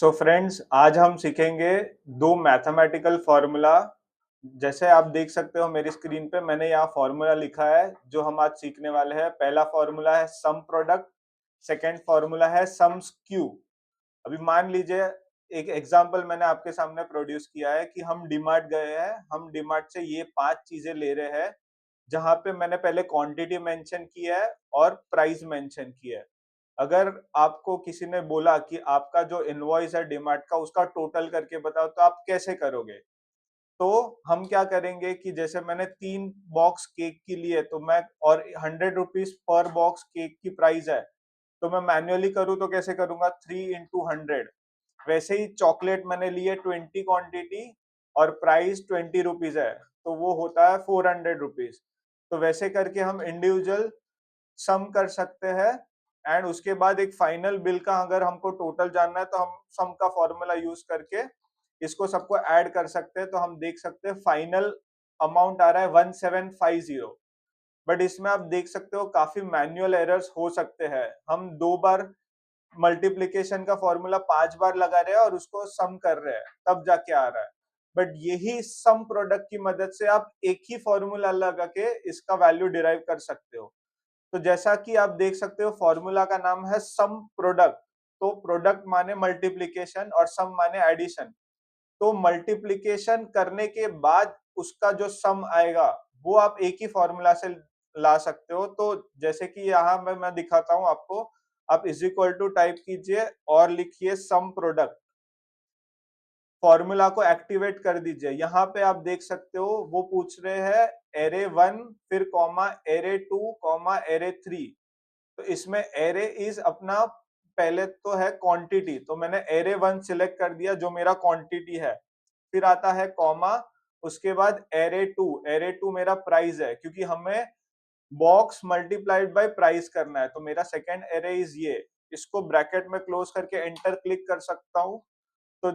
So friends, आज हम सीखेंगे दो मैथमेटिकल फॉर्मूला। जैसे आप देख सकते हो मेरी स्क्रीन पे मैंने यहाँ फॉर्मूला लिखा है जो हम आज सीखने वाले हैं। पहला फॉर्मूला है सम प्रोडक्ट, सेकंड फॉर्मूला है सम्स क्यू। अभी मान लीजिए एक एग्जांपल मैंने आपके सामने प्रोड्यूस किया है कि हम डीमार्ट गए हैं, हम डीमार्ट से ये 5 चीजें ले रहे हैं, जहां पे मैंने पहले क्वांटिटी मेंशन की है और प्राइस मेंशन किया है। अगर आपको किसी ने बोला कि आपका जो इनवॉइस है डीमार्ट का उसका टोटल करके बताओ, तो आप कैसे करोगे? तो हम क्या करेंगे कि जैसे मैंने 3 बॉक्स केक की लिए, तो मैं और 100 रुपीज पर बॉक्स केक की प्राइस है, तो मैं मैन्युअली करूँ तो कैसे करूंगा? 3 into 100। वैसे ही चॉकलेट मैंने लिए 20 क्वांटिटी और प्राइस 20 रुपीज है, तो वो होता है 400 रुपीज। तो वैसे करके हम इंडिविजुअल सम कर सकते हैं। एंड उसके बाद एक फाइनल बिल का अगर हमको टोटल जानना है, तो हम सम का फॉर्मूला यूज करके इसको सबको ऐड कर सकते हैं। तो हम देख सकते हैं फाइनल अमाउंट आ रहा है 1750। बट इसमें आप देख सकते हो काफी मैन्युअल एरर्स हो सकते हैं। हम 2 बार मल्टीप्लीकेशन का फॉर्मूला 5 बार लगा रहे हैं और उसको सम कर रहे हैं, तब जाके आ रहा है। बट यही सम प्रोडक्ट की मदद से आप एक ही फॉर्मूला लगा के इसका वैल्यू डिराइव कर सकते हो। तो जैसा कि आप देख सकते हो फॉर्मूला का नाम है सम प्रोडक्ट। तो प्रोडक्ट माने मल्टीप्लिकेशन और सम माने एडिशन। तो मल्टीप्लिकेशन करने के बाद उसका जो सम आएगा वो आप एक ही फॉर्मूला से ला सकते हो। तो जैसे कि यहाँ मैं दिखाता हूँ आपको। आप इज इक्वल टू टाइप कीजिए और लिखिए सम प्रोडक्ट। फॉर्मूला को एक्टिवेट कर दीजिए। यहाँ पे आप देख सकते हो वो पूछ रहे हैं एरे 1 फिर कॉमा एरे 2 कॉमा एरे 3। तो इसमें एरे इज अपना पहले तो है क्वांटिटी, तो मैंने एरे 1 सिलेक्ट कर दिया जो मेरा क्वांटिटी है। फिर आता है कॉमा, उसके बाद एरे 2। एरे 2 मेरा प्राइस है, क्योंकि हमें बॉक्स मल्टीप्लाइड बाय प्राइस करना है। तो मेरा सेकंड एरे इज ये। इसको ब्रैकेट में क्लोज करके एंटर क्लिक कर सकता हूँ। तो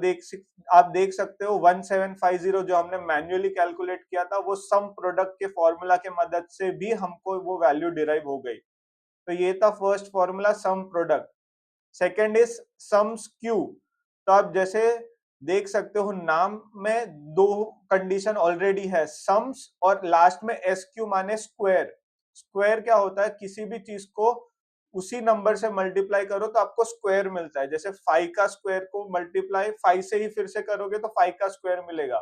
आप देख सकते हो 1750 जो हमने मैन्युअली कैलकुलेट किया था वो सम प्रोडक्ट के फॉर्मूला के मदद से भी हमको वो वैल्यू डिराइव हो गई। तो ये था first formula some product. Second is sums Q. तो आप जैसे देख सकते हो नाम में दो कंडीशन ऑलरेडी है, सम्स और लास्ट में एस क्यू माने स्क्वायर। स्क्वायर क्या होता है? किसी भी चीज को उसी नंबर से मल्टीप्लाई करो तो आपको स्क्वायर मिलता है। जैसे 5 का स्क्वायर को मल्टीप्लाई 5 से ही फिर से करोगे तो 5 का स्क्वायर मिलेगा।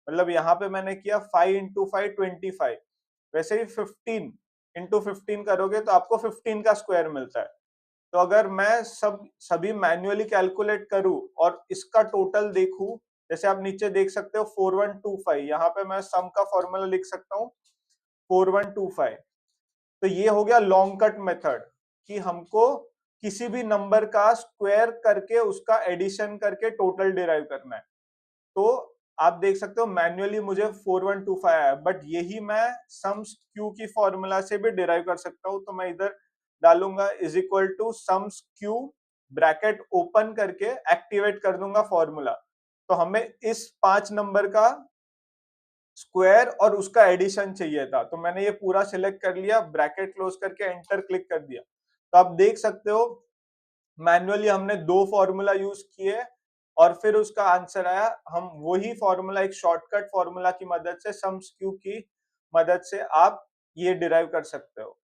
मतलब यहाँ पे मैंने किया 5 इंटू 5 25। वैसे ही 15 इंटू 15 करोगे तो आपको 15 का स्क्वायर मिलता है। तो अगर मैं सभी मैन्युअली कैलकुलेट करूं और इसका टोटल देखूं, जैसे आप नीचे देख सकते हो 4125, यहाँ पे मैं सम का फॉर्मूला लिख सकता हूँ 4125। तो ये हो गया लॉन्ग कट मेथड कि हमको किसी भी नंबर का स्क्वायर करके उसका एडिशन करके टोटल डिराइव करना है। तो आप देख सकते हो मैन्युअली मुझे 4125 आया, बट यही मैं सम्स क्यू की फॉर्मूला से भी डिराइव कर सकता हूँ। तो मैं इधर डालूंगा is equal two sums Q, bracket open करके एक्टिवेट कर दूंगा फॉर्मूला। तो हमें इस 5 नंबर का स्क्वायर और उसका एडिशन चाहिए था, तो मैंने ये पूरा सिलेक्ट कर लिया, ब्रैकेट क्लोज करके एंटर क्लिक कर दिया। तो आप देख सकते हो मैन्युअली हमने 2 फॉर्मूला यूज किए और फिर उसका आंसर आया। हम वही फॉर्मूला एक शॉर्टकट फॉर्मूला की मदद से सम्स क्यू की मदद से आप ये डिराइव कर सकते हो।